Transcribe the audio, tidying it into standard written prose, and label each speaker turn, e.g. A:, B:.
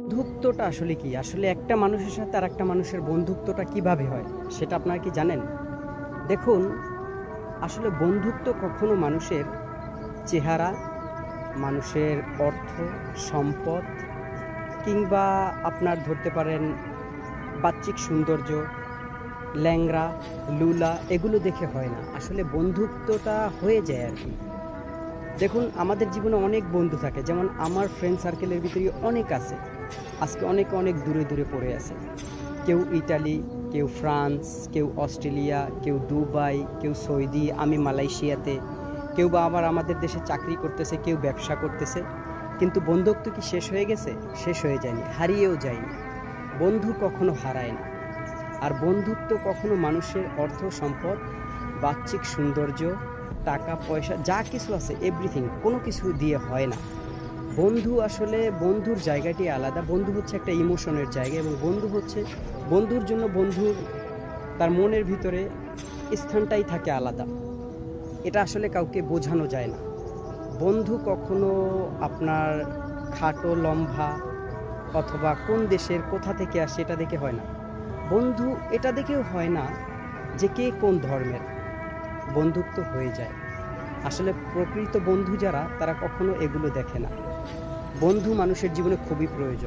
A: বন্ধুত্বটা আসলে কি? আসলে একটা মানুষের সাথে আরেকটা মানুষের বন্ধুত্বটা কিভাবে হয়? সেটা আপনারা কি জানেন? দেখুন, আসলে বন্ধুত্ব কখনো মানুষের চেহারা, মানুষের অর্থ, সম্পদ কিংবা আপনার ধরতে পারেন বাহ্যিক সৌন্দর্য, ল্যাংড়া, লুলা এগুলো দেখে হয় না। আসলে বন্ধুত্বটা হয়ে যায় আরকি। দেখুন, আমাদের জীবনে অনেক বন্ধু থাকে। যেমন আমার ফ্রেন্ড সার্কেলের ভিতরে অনেক আছে। আজকে অনেকে অনেক দূরে, দূরে পড়ে আছে। কেউ ইটালি, কেউ ফ্রান্স, কেউ অস্ট্রেলিয়া, কেউ দুবাই, কেউ সৌদি, আমি মালয়েশিয়াতে। কেউ বা আবার আমাদের দেশে চাকরি করতেছে, কেউ ব্যবসা করতেছে। কিন্তু বন্ধুত্ব কি শেষ হয়ে গেছে? শেষ হয়ে যায়নি, হারিয়েও যায়নি। বন্ধু কখনো হারায় না। আর বন্ধুত্ব কখনো মানুষের অর্থ, সম্পদ, বাহ্যিক সৌন্দর্য, টাকা পয়সা যা কিছু আছে এভরিথিং কোনো কিছু দিয়ে হয় না। বন্ধু আসলে বন্ধুর জায়গাটি আলাদা। বন্ধু হচ্ছে একটা ইমোশনের জায়গা এবং বন্ধু হচ্ছে বন্ধুর জন্য বন্ধুর তার মনের ভিতরে স্থানটাই থাকে আলাদা। এটা আসলে কাউকে বোঝানো যায় না। বন্ধু কখনো আপনার খাটো লম্বা অথবা কোন দেশের কোথা থেকে আসে এটা দেখে হয় না। বন্ধু এটা দেখেও হয় না যে কে কোন ধর্মের। বন্ধুত্ব হয়ে যায়। আসলে প্রকৃত বন্ধু যারা তারা কখনো এগুলো দেখে না। বন্ধু মানুষের জীবনে খুবই প্রয়োজন।